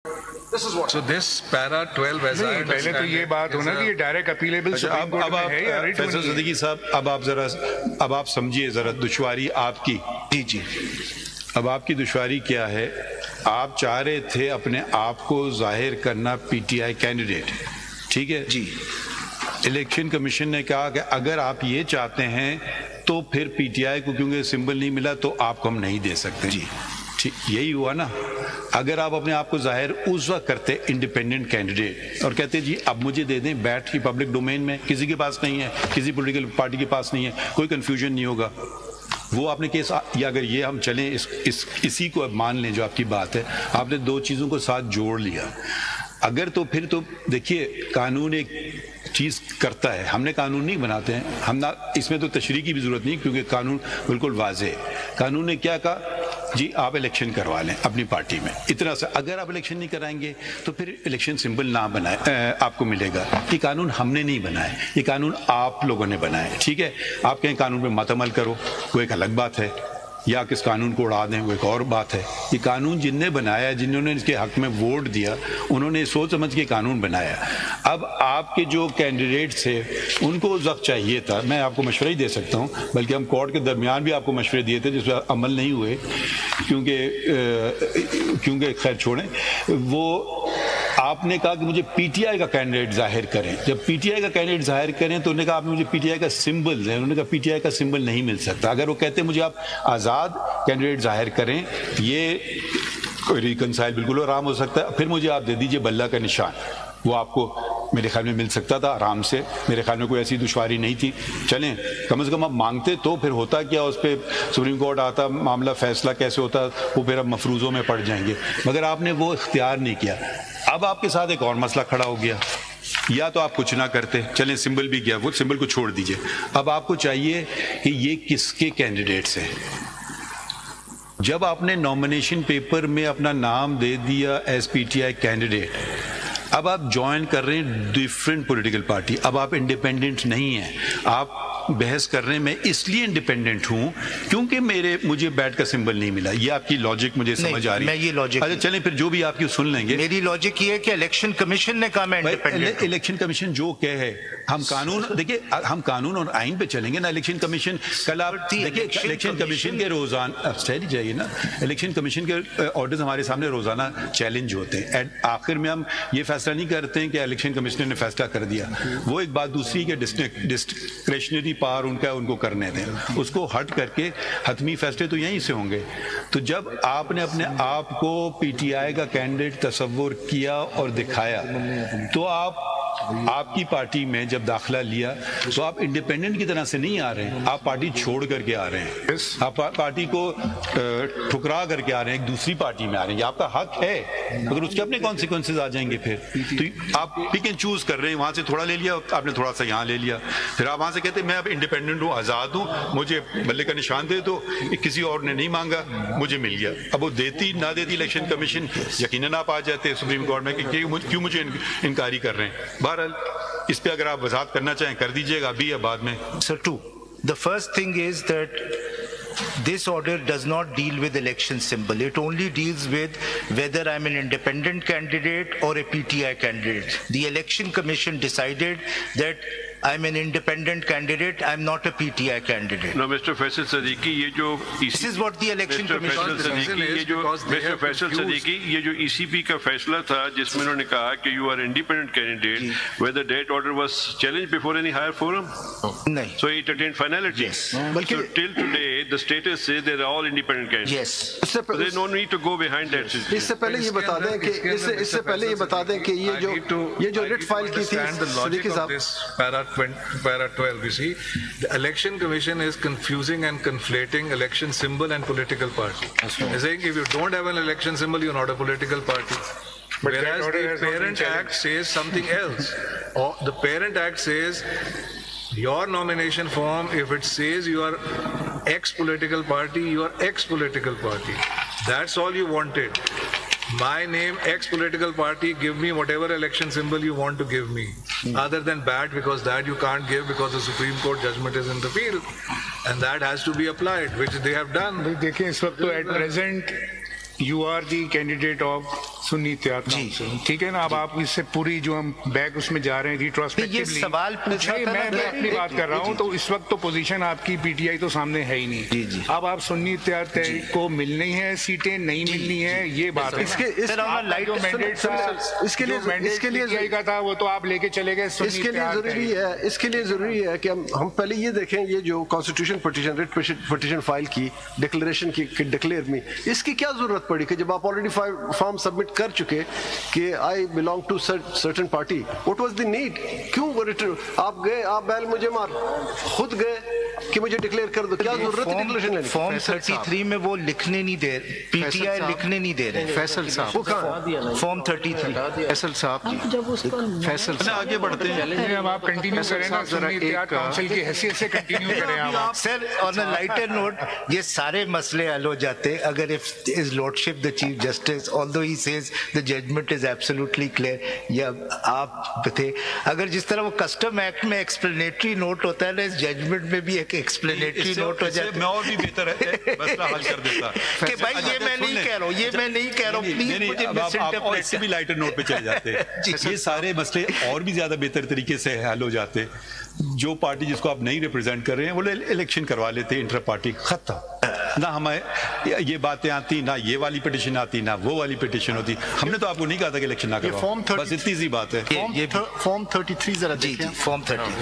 So this para 12 as I پہلے تو یہ بات ہونا کہ یہ ڈائریکٹ اپیلیبل سپریم کورٹ میں ہے یا ریٹ فیصل صدیقی صاحب اب آپ سمجھیے ذرا دشواری آپ کی. جی اب آپ کی دشواری کیا ہے؟ آپ چاہ رہے تھے اپنے آپ کو ظاہر کرنا پی ٹی آئی کینڈیڈیٹ، ٹھیک ہے جی. الیکشن کمیشن نے کہا کہ اگر آپ یہ چاہتے ہیں تو پھر پی ٹی آئی کو کیونکہ سمبل نہیں ملا تو آپ کو ہم نہیں دے سکتے. جی یہی ہوا نا. اگر آپ اپنے آپ کو ظاہر اس وقت کرتے انڈیپینڈنٹ کینڈیڈیٹ اور کہتے جی اب مجھے دے دیں بیٹھ کی پبلک ڈومین میں، کسی کے پاس نہیں ہے، کسی پولیٹیکل پارٹی کے پاس نہیں ہے، کوئی کنفیوژن نہیں ہوگا، وہ آپ نے کیس. یا اگر یہ ہم چلیں اسی کو اب مان لیں جو آپ کی بات ہے، آپ نے دو چیزوں کو ساتھ جوڑ لیا. اگر تو پھر تو دیکھیے قانون ایک چیز کرتا ہے، ہم نے قانون نہیں بناتے ہیں، ہم نہ اس میں تو تشریح کی بھی ضرورت نہیں کیونکہ قانون بالکل واضح ہے. قانون نے کیا کہا؟ جی آپ الیکشن کروا لیں اپنی پارٹی میں، اتنا سا. اگر آپ الیکشن نہیں کرائیں گے تو پھر الیکشن سمبل نہ بنائے آپ کو ملے گا. یہ قانون ہم نے نہیں بنایا، یہ قانون آپ لوگوں نے بنایا. ٹھیک ہے، آپ کہیں قانون پہ مت عمل کرو وہ ایک الگ بات ہے، یا کس قانون کو اڑا دیں وہ ایک اور بات ہے. یہ قانون جن نے بنایا، جنہوں نے اس کے حق میں ووٹ دیا، انہوں نے سوچ سمجھ کے قانون بنایا. اب آپ کے جو کینڈیڈیٹ تھے ان کو اس وقت چاہیے تھا، میں آپ کو مشورہ ہی دے سکتا ہوں، بلکہ ہم کورٹ کے درمیان بھی آپ کو مشورے دیے تھے جس پہ عمل نہیں ہوئے کیونکہ خیر چھوڑیں. وہ آپ نے کہا کہ مجھے پی ٹی آئی کا کینڈیڈیٹ ظاہر کریں. جب پی ٹی آئی کا کینڈیڈیٹ ظاہر کریں تو انہوں نے کہا آپ نے مجھے پی ٹی آئی کا سمبل دیں. انہوں نے کہا پی ٹی آئی کا سمبل نہیں مل سکتا. اگر وہ کہتے مجھے آپ آزاد کینڈیڈیٹ ظاہر کریں، یہ ریکنسائل بالکل آرام ہو سکتا ہے. پھر مجھے آپ دے دیجئے بلہ کا نشان، وہ آپ کو میرے خیال میں مل سکتا تھا آرام سے. میرے خیال میں کوئی ایسی دشواری نہیں تھی. چلیں کم از کم آپ مانگتے تو پھر ہوتا کیا، اس پہ سپریم کورٹ آتا، معاملہ فیصلہ کیسے ہوتا وہ پھر اب مفروضوں میں پڑ جائیں گے. مگر آپ نے وہ اختیار نہیں کیا. اب آپ کے ساتھ ایک اور مسئلہ کھڑا ہو گیا، یا تو آپ کچھ نہ کرتے، چلیں سمبل بھی گیا، وہ سمبل کو چھوڑ دیجئے. اب آپ کو چاہیے کہ یہ کس کے کینڈیڈیٹس ہیں. جب آپ نے نامینیشن پیپر میں اپنا نام دے دیا as P T I candidate, اب آپ جوائن کر رہے ہیں ڈیفرنٹ پولیٹیکل پارٹی. اب آپ انڈیپینڈنٹ نہیں ہیں. آپ بحث کر رہے ہیں میں اس لیے انڈیپینڈنٹ ہوں کیونکہ مجھے بیٹ کا سمبل نہیں ملا. یہ آپ کی لاجک مجھے سمجھ آ رہی ہے. یہ لاجک اچھا چلیں پھر جو بھی آپ کی سن لیں گے. میری لاجک یہ ہے کہ الیکشن کمیشن نے کہا میں انڈیپینڈنٹ. الیکشن کمیشن جو کہے ہم قانون، دیکھیے ہم قانون اور آئین پہ چلیں گے نا. الیکشن کمیشن کل آپ دیکھیے الیکشن کمیشن کے روزانہ ٹھہر جائیے نا، الیکشن کمیشن کے آرڈرز ہمارے سامنے روزانہ چیلنج ہوتے ہیں. آخر میں ہم یہ فیصلہ نہیں کرتے ہیں کہ الیکشن کمیشنر نے فیصلہ کر دیا. وہ ایک بات دوسری کہ ڈسکریشنری پاور ان کا ان کو کرنے دیں، اس کو ہٹ کر کے حتمی فیصلے تو یہیں سے ہوں گے. تو جب آپ نے اپنے آپ کو پی ٹی آئی کا کینڈیڈیٹ تصور کیا اور دکھایا تو آپ کی پارٹی میں جب داخلہ لیا تو آپ انڈیپینڈنٹ کی طرح سے نہیں آ رہے ہیں، آپ پارٹی چھوڑ کر کے آ رہے ہیں. آپ پارٹی کو ٹھکرا کر کے آ رہے ہیں، ایک دوسری پارٹی میں آ رہے ہیں. یہ آپ کا حق ہے مگر اس کے اپنے کانسیکوینسز آ جائیں گے. پھر تو آپ پک اینڈ چوز کر رہے ہیں، وہاں سے تھوڑا لے لیا آپ نے، تھوڑا سا یہاں لے لیا. پھر آپ وہاں سے کہتے ہیں میں اب انڈیپینڈنٹ ہوں، آزاد ہوں، مجھے بلے کا نشان دے دو، کسی اور نے نہیں مانگا مجھے مل گیا. اب وہ دیتی نہ دیتی الیکشن کمیشن یقیناً آپ آ جاتے سپریم کورٹ میں کہ کیوں مجھے انکاری کر رہے ہیں. بہرحال اس پہ اگر آپ وضاحت کرنا چاہیں کر دیجیے گا ابھی یا بعد میں. Sir, the first thing is that this order does not deal with election symbol. It only deals with whether I'm an independent candidate or a PTI candidate. The election commission decided that I'm an independent candidate, I'm not a PTI candidate. No, Mr. Faisal Siddiqui, یہ جو This is what the election commission Mr. Faisal Siddiqui, یہ جو ECP کا فیصلہ تھا جس میں انہوں نے کہا کہ you are independent candidate, whether that order was challenged before any higher forum? نہیں. So it attained finality. Yes. So till today, the status says they're all independent candidates. Yes. So there's no need to go behind that. اس سے پہلے یہ بتا دیں کہ اس سے پہلے یہ بتا دیں کہ یہ جو ریٹ فائل کی تھی صدیقی صاحب Para 12, you see, the election commission is confusing and conflating election symbol and political party. They're saying if you don't have an election symbol, you're not a political party. Whereas the Parent Act says something else. Or the Parent Act says your nomination form, if it says you are ex-political party, you are ex-political party. That's all you wanted. My name, ex-political party, give me whatever election symbol you want to give me. Other than BAT, because that you can't give because the Supreme Court judgment is in the field. And that has to be applied, which they have done. دیکھیں اس وقت تو at present you are the candidate of سنی اتحاد council, ٹھیک ہے نا. اب آپ اس سے پوری جو ہم بیک اس میں جا رہے ہیں ریٹروسپیکٹیولی، یہ سوال پوچھا تھا میں اپنی بات کر رہا ہوں. تو اس وقت تو پوزیشن آپ کی پی ٹی آئی تو سامنے ہے ہی نہیں. اب آپ سنی اتحاد تحریک کو ملنی ہے سیٹیں، نہیں ملنی ہے، یہ بات ہے. اس کے لیے کا تھا وہ تو آپ لے کے چلے گئے. اس کے لیے ضروری ہے کہ ہم پہلے یہ دیکھیں یہ جو constitution petition writ petition file کی ڈکلیریشن کی ڈکلیئر میں اس کی کیا ضرورت پڑی کہ جب آپ آلریڈی فارم سبمٹ کر چکے کہ I belong to certain party. What was the need? کیوں آپ گئے، آپ بیل مجھے مار خود گئے کہ مجھے ڈکلیئر کر دو؟ کیا ضرورت ہے ڈکلیریشن لینے؟ فارم 33 میں وہ لکھنے نہیں دے، پی ٹی آئی لکھنے نہیں دے رہے. فیصل صاحب وہ کہاں؟ فارم 33 فیصل صاحب فیصل صاحب آگے بڑھتے ہیں. اب آپ کنٹینیو کریں نا سنی اتحاد کونسل کی حیثیت سے کنٹینیو کریں آپ. سر آن اے لائٹر نوٹ، یہ سارے مسئلے حل ہو جاتے اگر his lordship the chief justice although he says the judgment is absolutely clear. یا آپ تھے اگر جس طرح وہ کسٹم ایکٹ میں ایکسپلینیٹری نوٹ ہوتا ہے نا، اس ججمنٹ میں بھی ایک ایکسپلینیٹری نوٹ ہو جاتا ہے. میں اور بھی بہتر ہے مسئلہ حل کر دیتا کہ بھائی یہ میں نہیں کہہ رہا ہوں، یہ میں نہیں کہہ رہا ہوں، پلیز مجھے مس اور اس سے بھی لائٹر نوٹ پہ چلے جاتے ہیں. یہ سارے مسئلے اور بھی زیادہ بہتر طریقے سے حل ہو جاتے. جو پارٹی جس کو آپ نہیں ریپرزینٹ کر رہے ہیں وہ الیکشن کروا لیتے انٹر پارٹی، ختم. نہ ہمیں یہ باتیں آتی، نہ یہ والی پٹیشن آتی، نہ وہ والی پٹیشن ہوتی. ہم نے تو آپ کو نہیں کہا تھا کہ الیکشن نہ کرواؤ، بس اتنی سی بات ہے. فارم 33 ذرا دیکھیں. فارم 30